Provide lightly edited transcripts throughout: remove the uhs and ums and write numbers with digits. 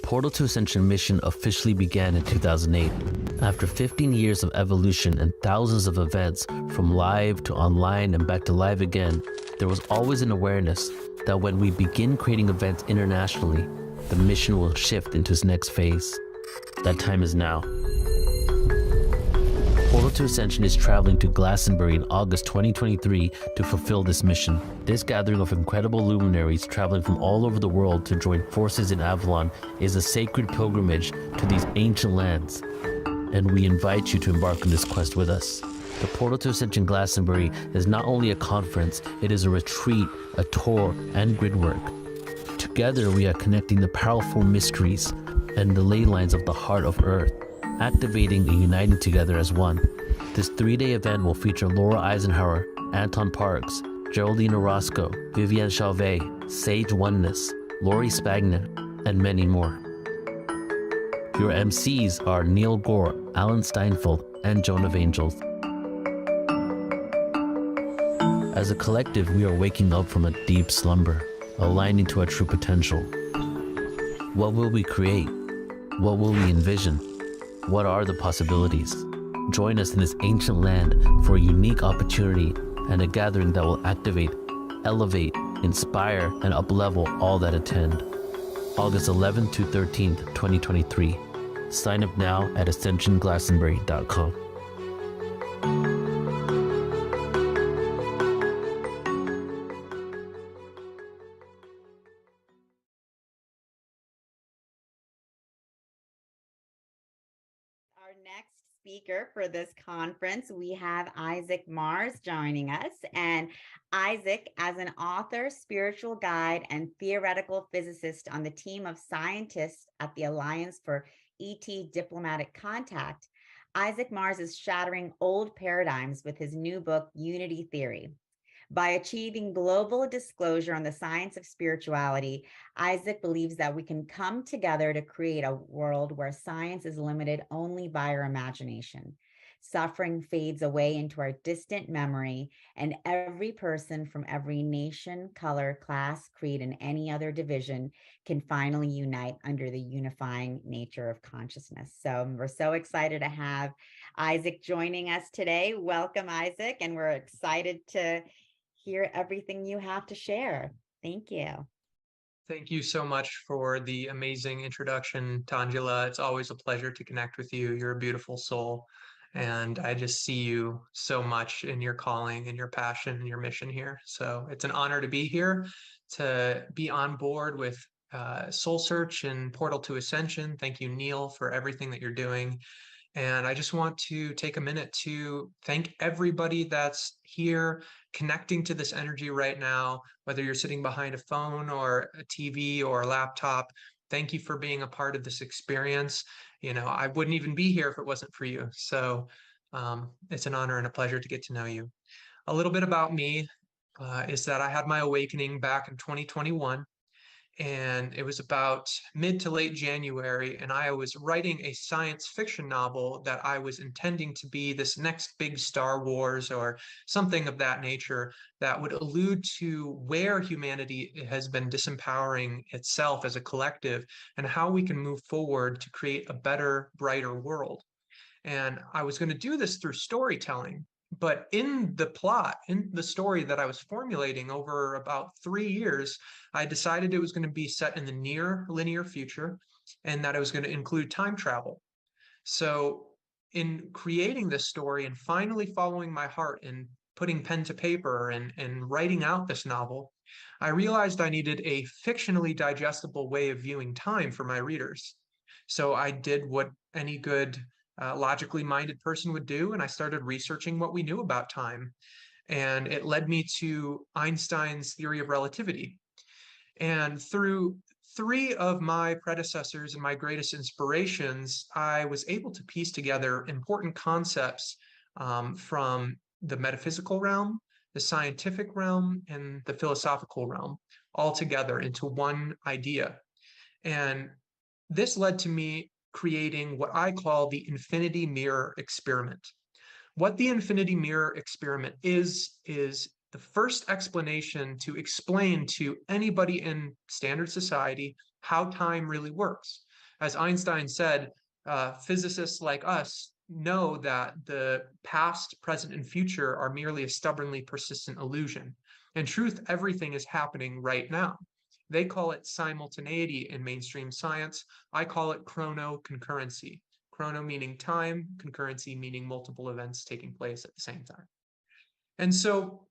Portal to Ascension mission officially began in 2008. After 15 years of evolution and thousands of events, from live to online and back to live again, there was always an awareness that when we begin creating events internationally, the mission will shift into its next phase. That time is now. Portal to Ascension is traveling to Glastonbury in August 2023 to fulfill this mission. This gathering of incredible luminaries traveling from all over the world to join forces in Avalon is a sacred pilgrimage to these ancient lands, and we invite you to embark on this quest with us. The Portal to Ascension Glastonbury is not only a conference, it is a retreat, a tour, and grid work. Together we are connecting the powerful mysteries and the ley lines of the heart of Earth, activating and uniting together as one. This 3-day event will feature Laura Eisenhower, Anton Parks, Geraldine Orozco, Vivienne Chauvet, Sage Oneness, Lori Spagna, and many more. Your MCs are Neil Gore, Alan Steinfeld, and Joan of Angels. As a collective, we are waking up from a deep slumber, aligning to our true potential. What will we create? What will we envision? What are the possibilities? Join us in this ancient land for a unique opportunity and a gathering that will activate, elevate, inspire, and uplevel all that attend. August 11th to 13th, 2023. Sign up now at ascensionglastonbury.com. Our next speaker for this conference, we have Isaac Mars joining us. And Isaac, as an author, spiritual guide, and theoretical physicist on the team of scientists at the Alliance for ET Diplomatic Contact, Isaac Mars is shattering old paradigms with his new book, Unity Theory. By achieving global disclosure on the science of spirituality, Isaac believes that we can come together to create a world where science is limited only by our imagination. Suffering fades away into our distant memory, and every person from every nation, color, class, creed, and any other division can finally unite under the unifying nature of consciousness. So we're so excited to have Isaac joining us today. Welcome, Isaac, and we're excited to hear everything you have to share. Thank you. Thank you so much for the amazing introduction, Tangela. It's always a pleasure to connect with you. You're a beautiful soul, and I just see you so much in your calling and your passion and your mission here. So it's an honor to be here, to be on board with Soul Search and Portal to Ascension. Thank you, Neil, for everything that you're doing. And I just want to take a minute to thank everybody that's here connecting to this energy right now, whether you're sitting behind a phone or a TV or a laptop. Thank you for being a part of this experience. You know, I wouldn't even be here if it wasn't for you. So it's an honor and a pleasure to get to know you. A little bit about me is that I had my awakening back in 2021. And it was about mid to late January, and I was writing a science fiction novel that I was intending to be this next big Star Wars or something of that nature that would allude to where humanity has been disempowering itself as a collective and how we can move forward to create a better, brighter world. And I was going to do this through storytelling. But in the plot, in the story that I was formulating over about 3 years, I decided it was going to be set in the near linear future and that it was going to include time travel. So in creating this story and finally following my heart and putting pen to paper and writing out this novel, I realized I needed a fictionally digestible way of viewing time for my readers. So I did what any good logically minded person would do, and I started researching what we knew about time. And it led me to Einstein's theory of relativity. And through 3 of my predecessors and my greatest inspirations, I was able to piece together important concepts from the metaphysical realm, the scientific realm, and the philosophical realm, all together into one idea. And this led to me creating what I call the infinity mirror experiment. What the infinity mirror experiment is the first explanation to explain to anybody in standard society how time really works. As Einstein said, physicists like us know that the past, present, and future are merely a stubbornly persistent illusion. In truth, everything is happening right now. They call it simultaneity in mainstream science. I call it chrono-concurrency. Chrono meaning time, concurrency meaning multiple events taking place at the same time. And so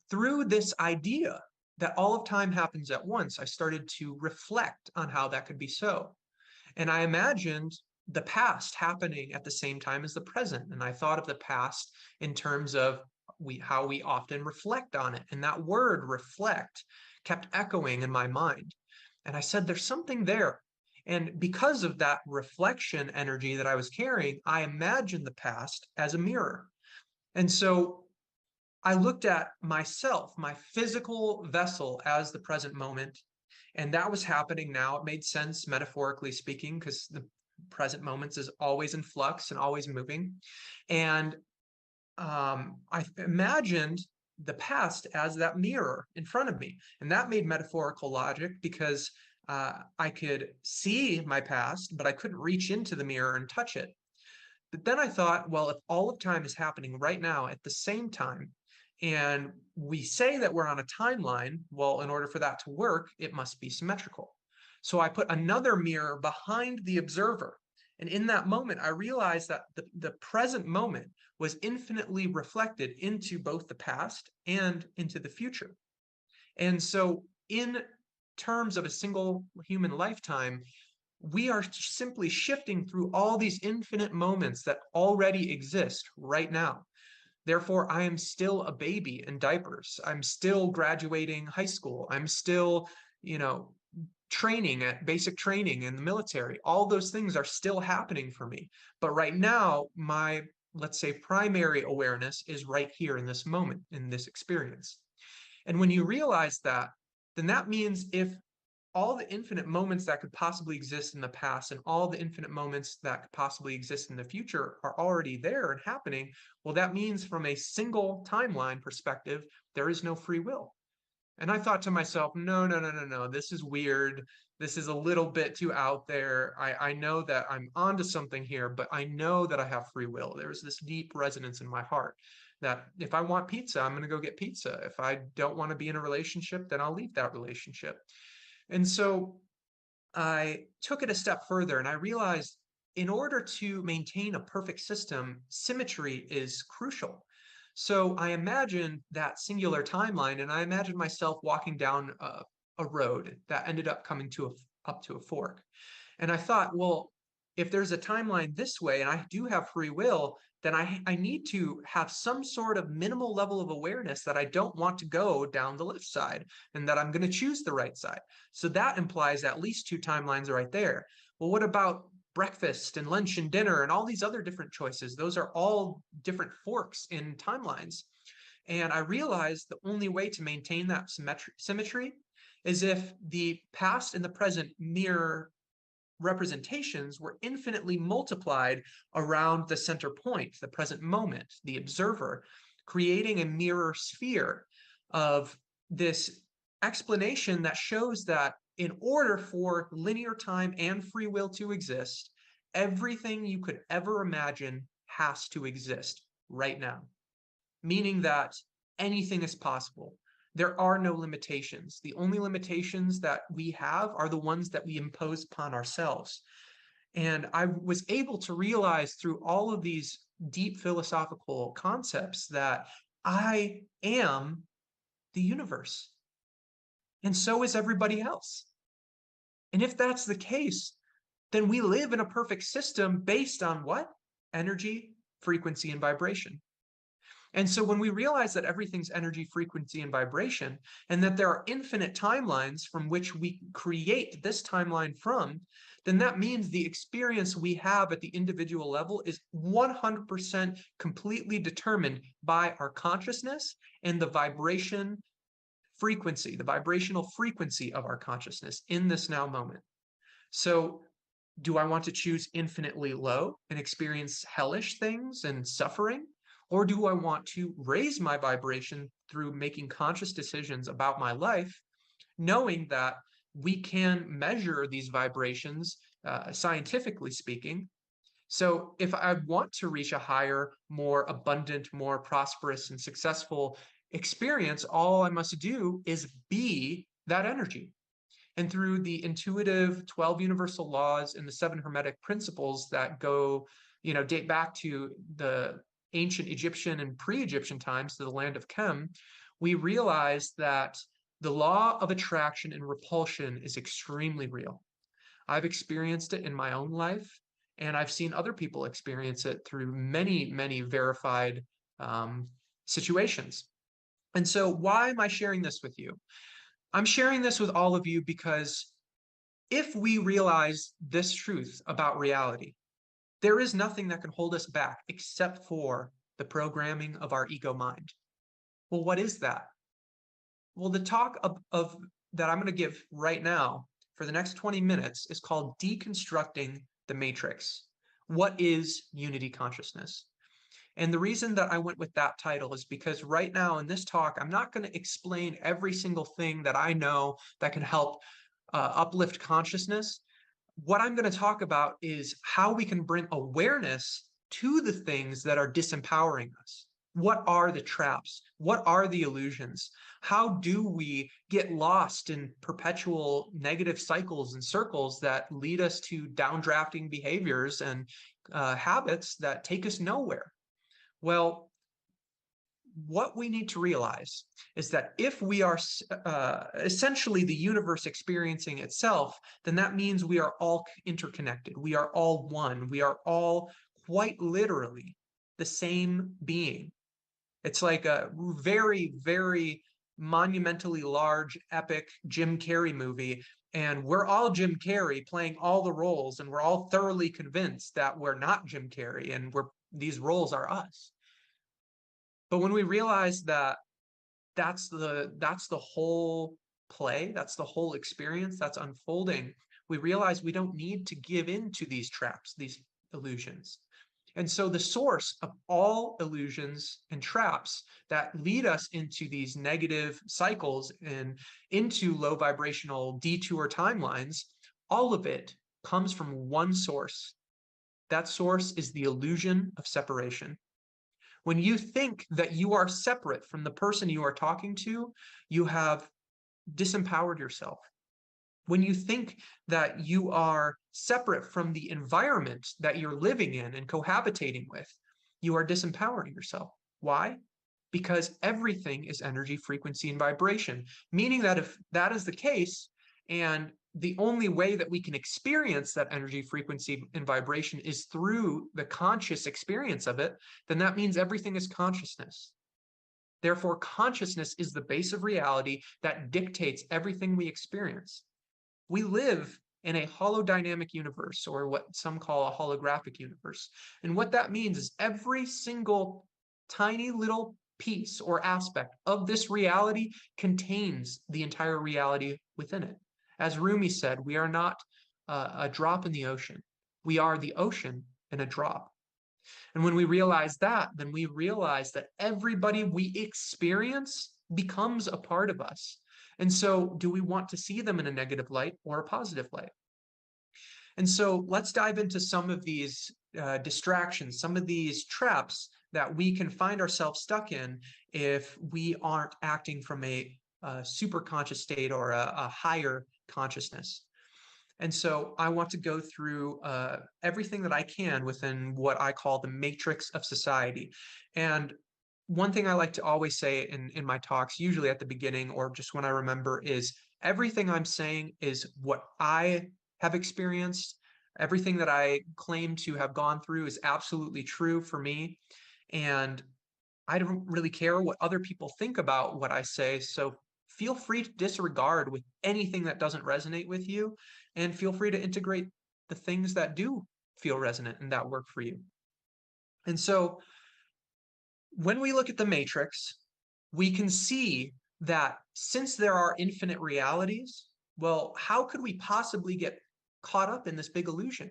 through this idea that all of time happens at once, I started to reflect on how that could be so. And I imagined the past happening at the same time as the present. And I thought of the past in terms of how we often reflect on it. And that word reflect kept echoing in my mind. And I said, there's something there. And because of that reflection energy that I was carrying, I imagined the past as a mirror. And so I looked at myself, my physical vessel, as the present moment. And that was happening now. It made sense, metaphorically speaking, because the present moments is always in flux and always moving. And I imagined the past as that mirror in front of me. And that made metaphorical logic because I could see my past, but I couldn't reach into the mirror and touch it. But then I thought, well, if all of time is happening right now at the same time, and we say that we're on a timeline, well, in order for that to work, it must be symmetrical. So I put another mirror behind the observer. And in that moment, I realized that the present moment was infinitely reflected into both the past and into the future. And so in terms of a single human lifetime, we are simply shifting through all these infinite moments that already exist right now. Therefore, I am still a baby in diapers. I'm still graduating high school. I'm still, training at basic training in the military. All those things are still happening for me. But right now, my, let's say, primary awareness is right here in this moment, in this experience. And when you realize that, then that means if all the infinite moments that could possibly exist in the past and all the infinite moments that could possibly exist in the future are already there and happening, well, that means from a single timeline perspective, there is no free will. And I thought to myself, no, this is weird. This is a little bit too out there. I know that I'm onto something here, but I know that I have free will. There's this deep resonance in my heart that if I want pizza, I'm going to go get pizza. If I don't want to be in a relationship, then I'll leave that relationship. And so I took it a step further and I realized in order to maintain a perfect system, symmetry is crucial. So I imagined that singular timeline and I imagined myself walking down a road that ended up coming up to a fork. And I thought, well, if there's a timeline this way and I do have free will, then I need to have some sort of minimal level of awareness that I don't want to go down the left side and that I'm going to choose the right side. So that implies at least two timelines right there. Well, what about breakfast and lunch and dinner and all these other different choices? Those are all different forks in timelines. And I realized the only way to maintain that symmetry is if the past and the present mirror representations were infinitely multiplied around the center point, the present moment, the observer, creating a mirror sphere of this explanation that shows that in order for linear time and free will to exist, everything you could ever imagine has to exist right now, meaning that anything is possible. There are no limitations. The only limitations that we have are the ones that we impose upon ourselves. And I was able to realize through all of these deep philosophical concepts that I am the universe. And so is everybody else. And if that's the case, then we live in a perfect system based on what? Energy, frequency, and vibration. And so when we realize that everything's energy, frequency, and vibration, and that there are infinite timelines from which we create this timeline from, then that means the experience we have at the individual level is 100% completely determined by our consciousness and the vibration frequency, the vibrational frequency of our consciousness in this now moment. So do I want to choose infinitely low and experience hellish things and suffering? Or do I want to raise my vibration through making conscious decisions about my life, knowing that we can measure these vibrations scientifically speaking. So if I want to reach a higher, more abundant, more prosperous and successful experience, all I must do is be that energy. And through the intuitive 12 universal laws and the 7 hermetic principles that go, date back to the ancient Egyptian and pre-Egyptian times, to the land of Chem, we realize that the law of attraction and repulsion is extremely real. I've experienced it in my own life, and I've seen other people experience it through many, many verified situations. And so why am I sharing this with you? I'm sharing this with all of you because if we realize this truth about reality, there is nothing that can hold us back except for the programming of our ego mind. Well, what is that? Well, the talk of that I'm going to give right now for the next 20 minutes is called Deconstructing the Matrix. What is unity consciousness? And the reason that I went with that title is because right now in this talk, I'm not going to explain every single thing that I know that can help uplift consciousness. What I'm going to talk about is how we can bring awareness to the things that are disempowering us. What are the traps? What are the illusions? How do we get lost in perpetual negative cycles and circles that lead us to downdrafting behaviors and habits that take us nowhere? Well, what we need to realize is that if we are essentially the universe experiencing itself, then that means we are all interconnected. We are all one. We are all quite literally the same being. It's like a very, very monumentally large, epic Jim Carrey movie. And we're all Jim Carrey playing all the roles, and we're all thoroughly convinced that we're not Jim Carrey and these roles are us. But when we realize that that's the whole play, that's the whole experience that's unfolding, we realize we don't need to give in to these traps, these illusions. And so the source of all illusions and traps that lead us into these negative cycles and into low vibrational detour timelines, all of it comes from one source. That source is the illusion of separation. When you think that you are separate from the person you are talking to, you have disempowered yourself. When you think that you are separate from the environment that you're living in and cohabitating with, you are disempowering yourself. Why? Because everything is energy, frequency, and vibration, meaning that if that is the case, and the only way that we can experience that energy, frequency, and vibration is through the conscious experience of it, then that means everything is consciousness. Therefore, consciousness is the base of reality that dictates everything we experience. We live in a holodynamic universe, or what some call a holographic universe. And what that means is every single tiny little piece or aspect of this reality contains the entire reality within it. As Rumi said, we are not a drop in the ocean. We are the ocean in a drop. And when we realize that, then we realize that everybody we experience becomes a part of us. And so do we want to see them in a negative light or a positive light? And so let's dive into some of these distractions, some of these traps that we can find ourselves stuck in if we aren't acting from a super conscious state or a higher consciousness. And so I want to go through everything that I can within what I call the matrix of society. And one thing I like to always say in my talks, usually at the beginning or just when I remember, is everything I'm saying is what I have experienced. Everything that I claim to have gone through is absolutely true for me. And I don't really care what other people think about what I say. So feel free to disregard with anything that doesn't resonate with you, and feel free to integrate the things that do feel resonant and that work for you. And so when we look at the matrix, we can see that since there are infinite realities, well, how could we possibly get caught up in this big illusion?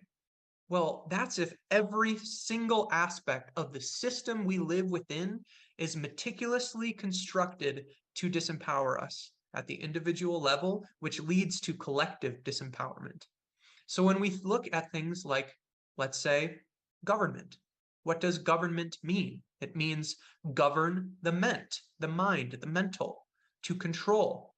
Well, that's if every single aspect of the system we live within is meticulously constructed to disempower us at the individual level, which leads to collective disempowerment. So when we look at things like, let's say, government, what does government mean? It means govern the mind, the mental, to control.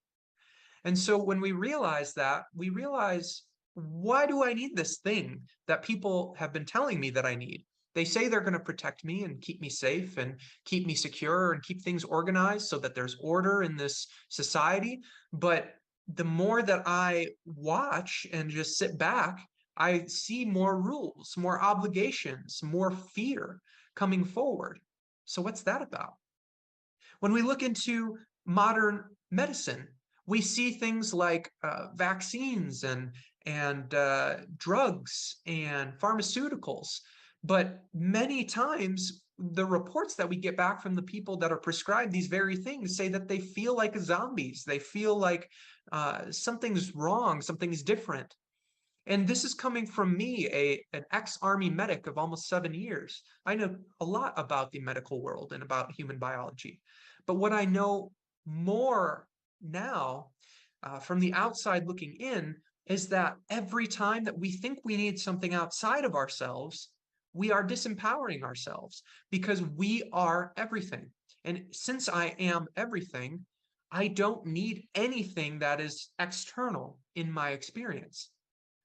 And so when we realize that, we realize, why do I need this thing that people have been telling me that I need? They say they're going to protect me and keep me safe and keep me secure and keep things organized so that there's order in this society. But the more that I watch and just sit back, I see more rules, more obligations, more fear coming forward. So what's that about? When we look into modern medicine, we see things like vaccines and drugs and pharmaceuticals. But many times, the reports that we get back from the people that are prescribed these very things say that they feel like zombies. They feel like something's wrong, something's different. And this is coming from me, an ex-Army medic of almost 7 years. I know a lot about the medical world and about human biology. But what I know more now, from the outside looking in, is that every time that we think we need something outside of ourselves, we are disempowering ourselves because we are everything. And since I am everything, I don't need anything that is external in my experience,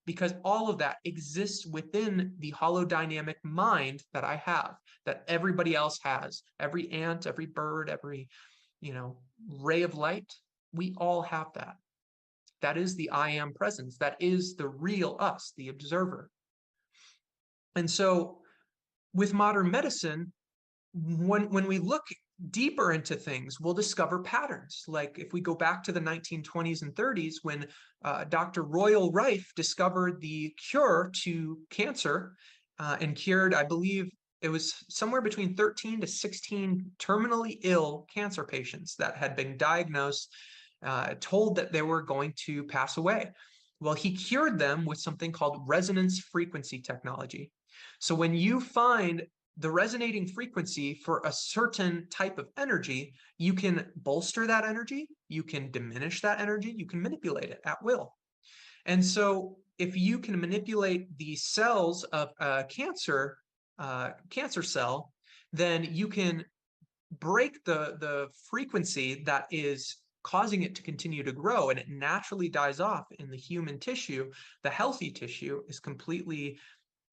because all of that exists within the holodynamic mind that I have, that everybody else has. Every ant, every bird, every, ray of light, we all have that. That is the I am presence. That is the real us, the observer. And so with modern medicine, when we look deeper into things, we'll discover patterns. Like if we go back to the 1920s and 30s, when Dr. Royal Rife discovered the cure to cancer and cured, I believe it was somewhere between 13 to 16 terminally ill cancer patients that had been diagnosed, told that they were going to pass away. Well, he cured them with something called resonance frequency technology. So when you find the resonating frequency for a certain type of energy, you can bolster that energy, you can diminish that energy, you can manipulate it at will. And so if you can manipulate the cells of a cancer cell, then you can break the frequency that is causing it to continue to grow, and it naturally dies off in the human tissue. The healthy tissue is completely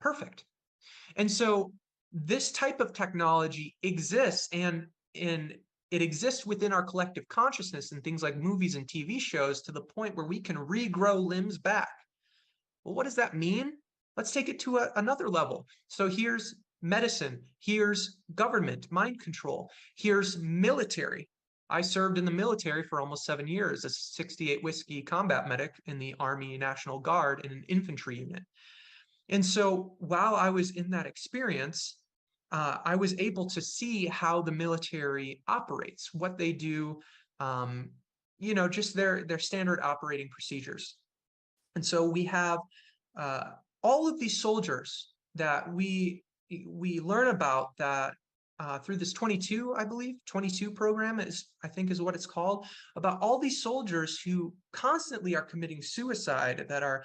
perfect. And so this type of technology exists, and it exists within our collective consciousness in things like movies and TV shows, to the point where we can regrow limbs back. Well, what does that mean? Let's take it to another level. So here's medicine, here's government, mind control, here's military. I served in the military for almost 7 years as a 68 Whiskey combat medic in the Army National Guard in an infantry unit. And so while I was in that experience, I was able to see how the military operates, what they do, just their standard operating procedures. And so we have all of these soldiers that we learn about that through this 22, I believe, 22 program I think is what it's called, about all these soldiers who constantly are committing suicide, that are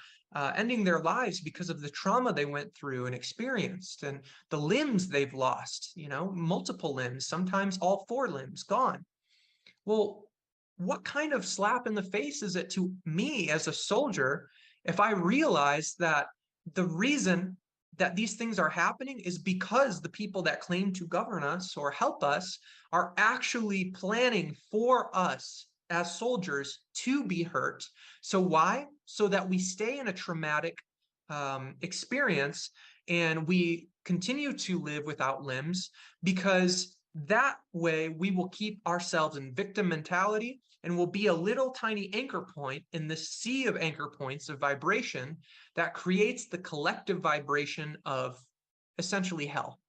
ending their lives because of the trauma they went through and experienced, and the limbs they've lost, multiple limbs, sometimes all 4 limbs gone. Well, what kind of slap in the face is it to me as a soldier if I realize that the reason that these things are happening is because the people that claim to govern us or help us are actually planning for us as soldiers to be hurt? So why? So that we stay in a traumatic experience and we continue to live without limbs, because that way we will keep ourselves in victim mentality and will be a little tiny anchor point in the sea of anchor points of vibration that creates the collective vibration of essentially hell.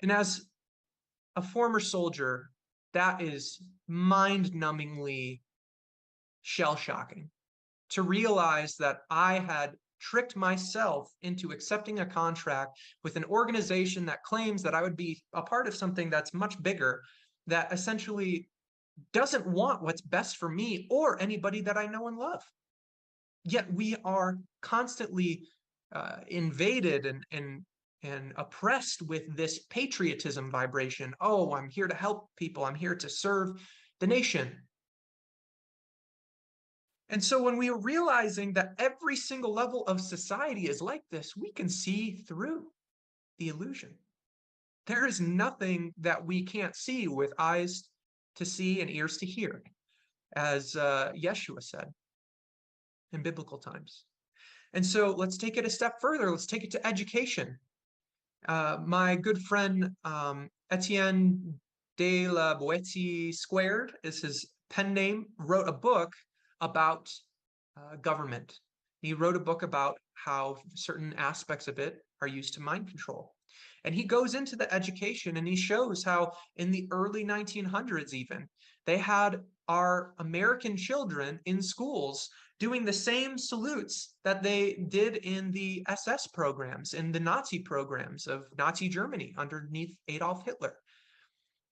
And as a former soldier, that is mind-numbingly shell-shocking to realize that I had tricked myself into accepting a contract with an organization that claims that I would be a part of something that's much bigger, that essentially doesn't want what's best for me or anybody that I know and love. Yet we are constantly invaded and oppressed with this patriotism vibration. Oh, I'm here to help people. I'm here to serve the nation. And so when we are realizing that every single level of society is like this, we can see through the illusion. There is nothing that we can't see with eyes to see and ears to hear, as Yeshua said in biblical times. And so let's take it a step further. Let's take it to education. My good friend Etienne de la Boétie Squared is his pen name, wrote a book about government. He wrote a book about how certain aspects of it are used to mind control. And he goes into the education and he shows how in the early 1900s even, they had our American children in schools doing the same salutes that they did in the SS programs, in the Nazi programs of Nazi Germany underneath Adolf Hitler.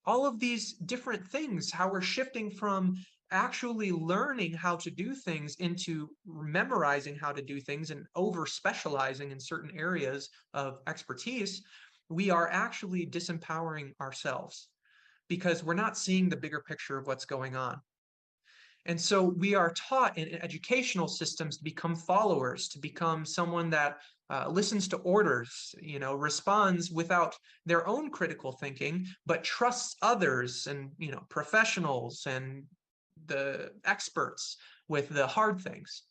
All of these different things, how we're shifting from actually learning how to do things into memorizing how to do things and over specializing in certain areas of expertise, we are actually disempowering ourselves because we're not seeing the bigger picture of what's going on. And so we are taught in educational systems to become followers, to become someone that listens to orders, responds without their own critical thinking, but trusts others and, professionals and the experts with the hard things.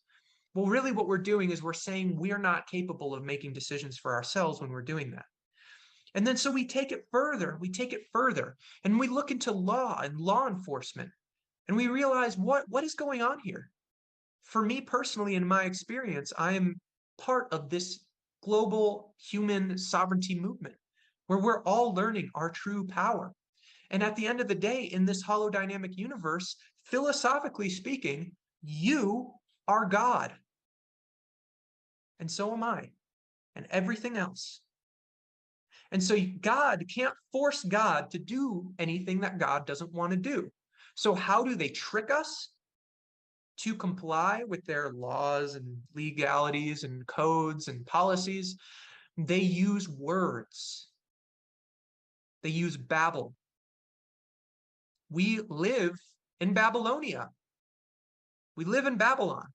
Well, really what we're doing is we're saying we're not capable of making decisions for ourselves when we're doing that. And then so we take it further, and we look into law and law enforcement. And we realize what is going on here. For me personally, in my experience, I am part of this global human sovereignty movement where we're all learning our true power. And at the end of the day, in this holodynamic universe, philosophically speaking, you are God. And so am I, and everything else. And so God can't force God to do anything that God doesn't want to do. So how do they trick us to comply with their laws and legalities and codes and policies? They use words. They use babble. We live in Babylonia. We live in Babylon.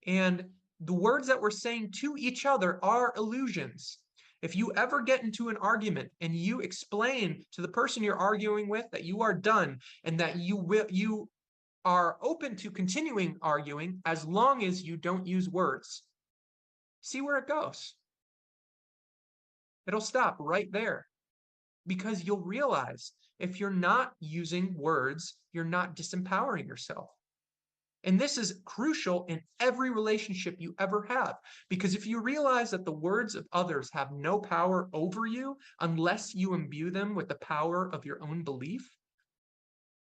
And the words that we're saying to each other are illusions. If you ever get into an argument and you explain to the person you're arguing with that you are done and that you are open to continuing arguing as long as you don't use words, see where it goes. It'll stop right there because you'll realize if you're not using words, you're not disempowering yourself. And this is crucial in every relationship you ever have, because if you realize that the words of others have no power over you unless you imbue them with the power of your own belief,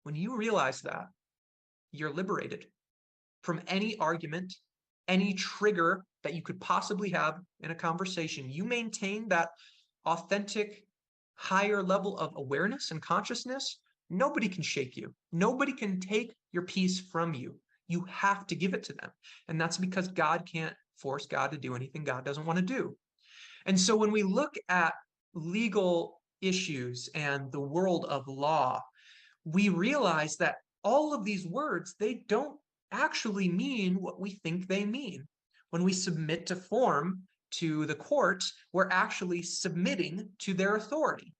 when you realize that, you're liberated from any argument, any trigger that you could possibly have in a conversation. You maintain that authentic, higher level of awareness and consciousness. Nobody can shake you. Nobody can take your peace from you. You have to give it to them. And that's because God can't force God to do anything God doesn't want to do. And so when we look at legal issues and the world of law, we realize that all of these words, they don't actually mean what we think they mean. When we submit to form to the court, we're actually submitting to their authority.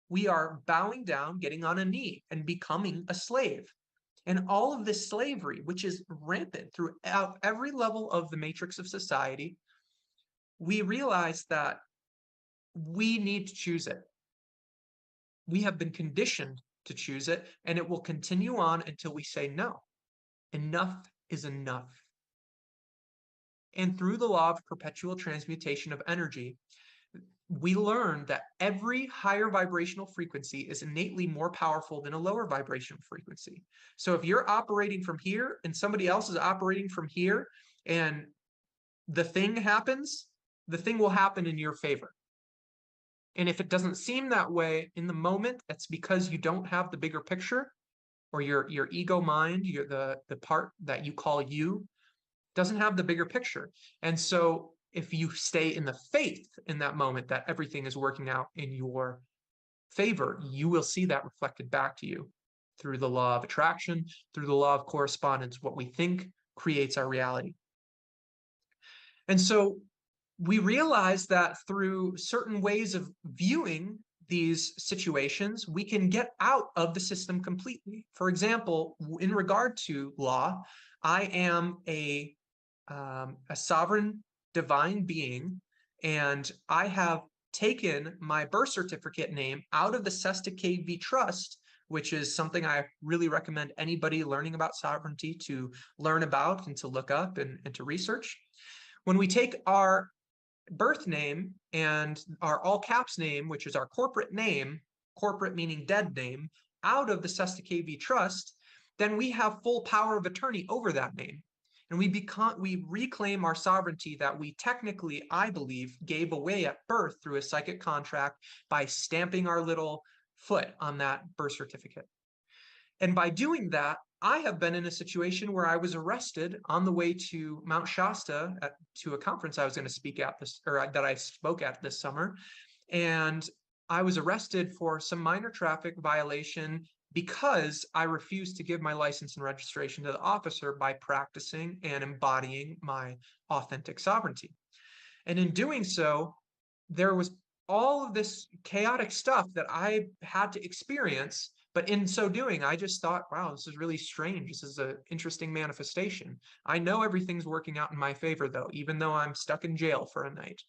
We are bowing down, getting on a knee, and becoming a slave. And all of this slavery, which is rampant throughout every level of the matrix of society, we realize that we need to choose it. We have been conditioned to choose it, and it will continue on until we say no. Enough is enough. And through the law of perpetual transmutation of energy, we learn that every higher vibrational frequency is innately more powerful than a lower vibrational frequency. So if you're operating from here and somebody else is operating from here and the thing happens, the thing will happen in your favor. And if it doesn't seem that way in the moment, that's because you don't have the bigger picture, or your ego mind, the part that you call you, doesn't have the bigger picture. And so if you stay in the faith in that moment that everything is working out in your favor, you will see that reflected back to you through the law of attraction, through the law of correspondence. What we think creates our reality. And so we realize that through certain ways of viewing these situations, we can get out of the system completely. For example, in regard to law, I am a sovereign divine being, and I have taken my birth certificate name out of the Cesta KV Trust, which is something I really recommend anybody learning about sovereignty to learn about and to look up and to research. When we take our birth name and our all caps name, which is our corporate name, corporate meaning dead name, out of the Cesta KV Trust, then we have full power of attorney over that name. And we reclaim our sovereignty that we technically, I believe, gave away at birth through a psychic contract by stamping our little foot on that birth certificate. And by doing that, I have been in a situation where I was arrested on the way to Mount Shasta to a conference I was going to speak at that I spoke at this summer. And I was arrested for some minor traffic violation because I refused to give my license and registration to the officer by practicing and embodying my authentic sovereignty. And in doing so, there was all of this chaotic stuff that I had to experience. But in so doing, I just thought, wow, this is really strange. This is an interesting manifestation. I know everything's working out in my favor, though, even though I'm stuck in jail for a night.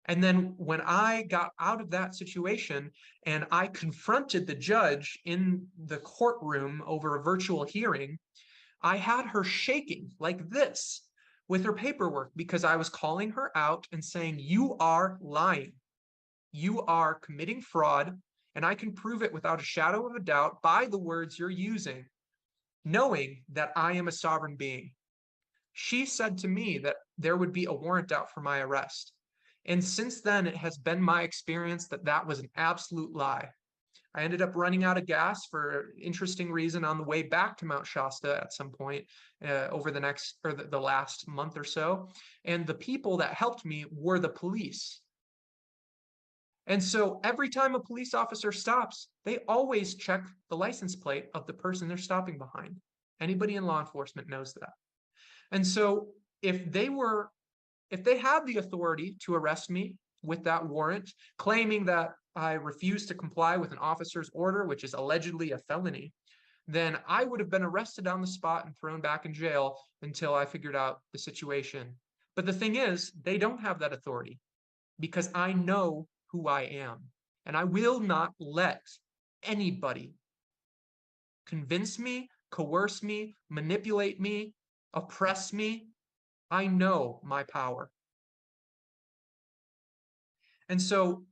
And then when I got out of that situation and I confronted the judge in the courtroom over a virtual hearing, I had her shaking like this with her paperwork because I was calling her out and saying, you are lying. You are committing fraud, and I can prove it without a shadow of a doubt by the words you're using, knowing that I am a sovereign being. She said to me that there would be a warrant out for my arrest. And since then, it has been my experience that that was an absolute lie. I ended up running out of gas for an interesting reason on the way back to Mount Shasta at some point over the last month or so. And the people that helped me were the police. And so every time a police officer stops, they always check the license plate of the person they're stopping behind. Anybody in law enforcement knows that. And so if they had the authority to arrest me with that warrant, claiming that I refused to comply with an officer's order, which is allegedly a felony, then I would have been arrested on the spot and thrown back in jail until I figured out the situation. But the thing is, they don't have that authority because I know who I am. And I will not let anybody convince me, coerce me, manipulate me, oppress me. I know my power. And so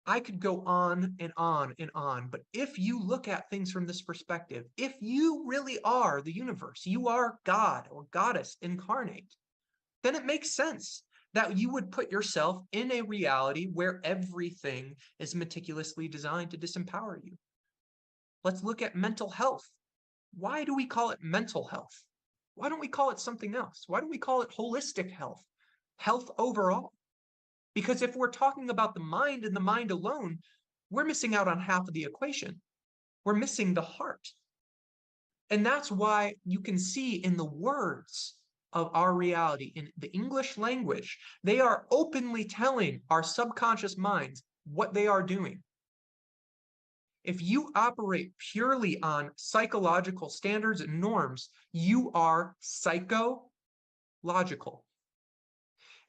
I could go on and on and on, but if you look at things from this perspective, if you really are the universe, you are God or goddess incarnate, then it makes sense that you would put yourself in a reality where everything is meticulously designed to disempower you. Let's look at mental health. Why do we call it mental health? Why don't we call it something else? Why don't we call it holistic health? Health overall? Because if we're talking about the mind and the mind alone, we're missing out on half of the equation. We're missing the heart. And that's why you can see in the words of our reality, in the English language, they are openly telling our subconscious minds what they are doing. If you operate purely on psychological standards and norms, you are psychological.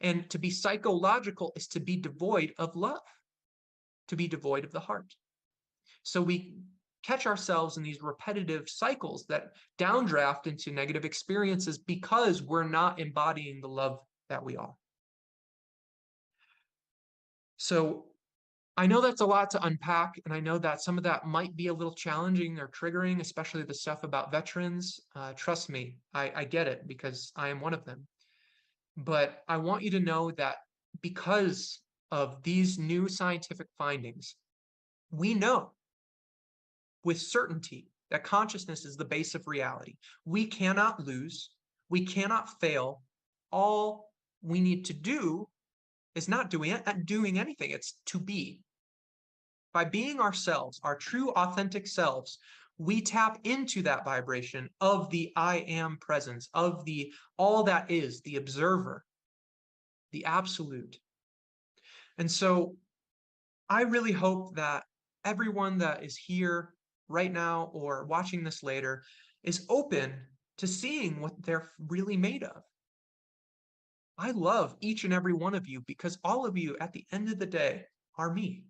And to be psychological is to be devoid of love, to be devoid of the heart. So we catch ourselves in these repetitive cycles that downdraft into negative experiences because we're not embodying the love that we are. So I know that's a lot to unpack, and I know that some of that might be a little challenging or triggering, especially the stuff about veterans. Trust me, I get it because I am one of them. But I want you to know that because of these new scientific findings, we know with certainty that consciousness is the base of reality. We cannot lose. We cannot fail. All we need to do is not doing anything. It's to be. By being ourselves, our true authentic selves, we tap into that vibration of the I am presence, of the all that is, the observer, the absolute. And so I really hope that everyone that is here right now or watching this later is open to seeing what they're really made of. I love each and every one of you because all of you at the end of the day are me.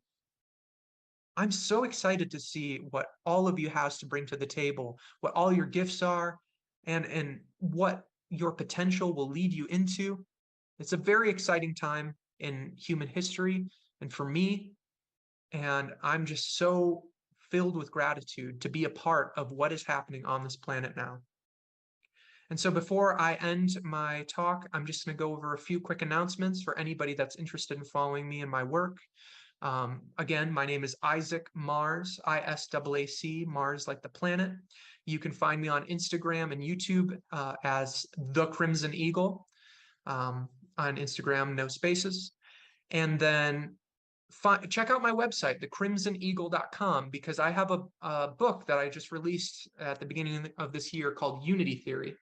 I'm so excited to see what all of you has to bring to the table, what all your gifts are, and what your potential will lead you into. It's a very exciting time in human history and for me, and I'm just so filled with gratitude to be a part of what is happening on this planet now. And so before I end my talk, I'm just going to go over a few quick announcements for anybody that's interested in following me and my work. Again, my name is Isaac Mars, ISAAC, Mars like the planet. You can find me on Instagram and YouTube as The Crimson Eagle. On Instagram, no spaces. And then check out my website, thecrimsoneagle.com, because I have a book that I just released at the beginning of this year called Unity Theory.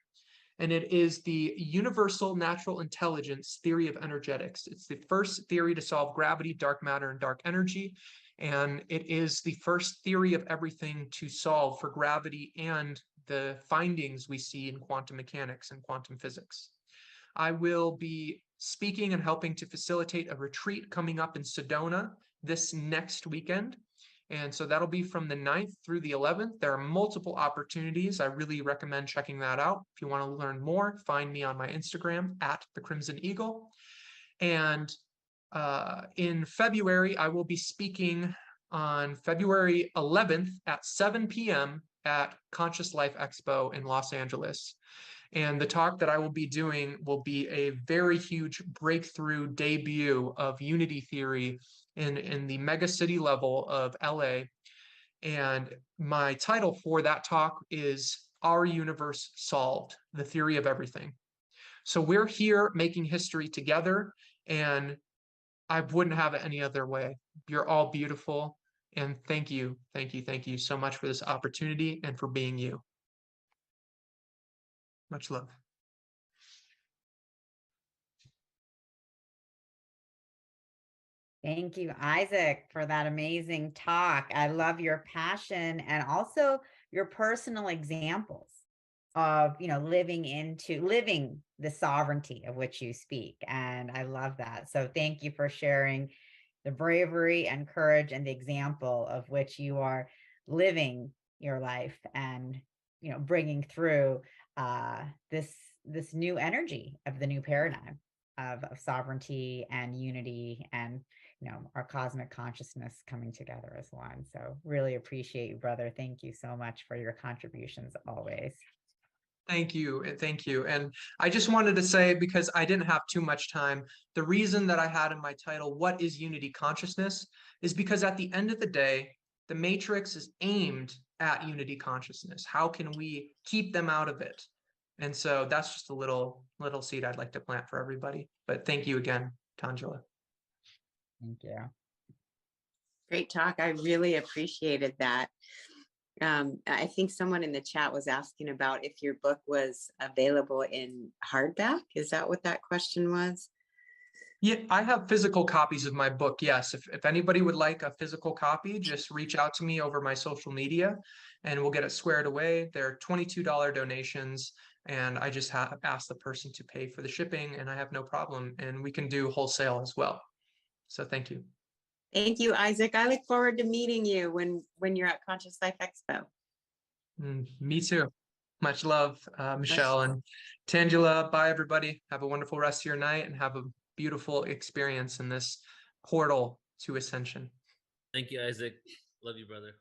And it is the universal natural intelligence theory of energetics. It's the first theory to solve gravity, dark matter, and dark energy. And it is the first theory of everything to solve for gravity and the findings we see in quantum mechanics and quantum physics. I will be speaking and helping to facilitate a retreat coming up in Sedona this next weekend. And so that'll be from the 9th through the 11th. There are multiple opportunities. I really recommend checking that out. If you want to learn more, find me on my Instagram at The Crimson Eagle. And in February, I will be speaking on February 11th at 7 p.m. at Conscious Life Expo in Los Angeles. And the talk that I will be doing will be a very huge breakthrough debut of unity theory in the mega city level of LA. And my title for that talk is Our Universe Solved, the Theory of Everything. So we're here making history together, and I wouldn't have it any other way. You're all beautiful. And thank you so much for this opportunity and for being you. Much love. Thank you, Isaac, for that amazing talk. I love your passion and also your personal examples of, living the sovereignty of which you speak. And I love that. So thank you for sharing the bravery and courage and the example of which you are living your life and, bringing through this new energy of the new paradigm of sovereignty and unity and our cosmic consciousness coming together as one. So really appreciate you, brother. Thank you so much for your contributions always. Thank you. And I just wanted to say, because I didn't have too much time, the reason that I had in my title, What is Unity Consciousness, is because at the end of the day, the matrix is aimed at unity consciousness. How can we keep them out of it? And so that's just a little seed I'd like to plant for everybody. But thank you again, Tangela. Thank you. Great talk. I really appreciated that. I think someone in the chat was asking about if your book was available in hardback. Is that what that question was? Yeah, I have physical copies of my book. Yes, if anybody would like a physical copy, just reach out to me over my social media and we'll get it squared away. They're $22 donations, and I just have asked the person to pay for the shipping, and I have no problem. And we can do wholesale as well. So thank you. Thank you, Isaac. I look forward to meeting you when you're at Conscious Life Expo. Me too. Much love, Michelle and Tangela. Bye, everybody. Have a wonderful rest of your night and have a beautiful experience in this portal to ascension. Thank you, Isaac. Love you, brother.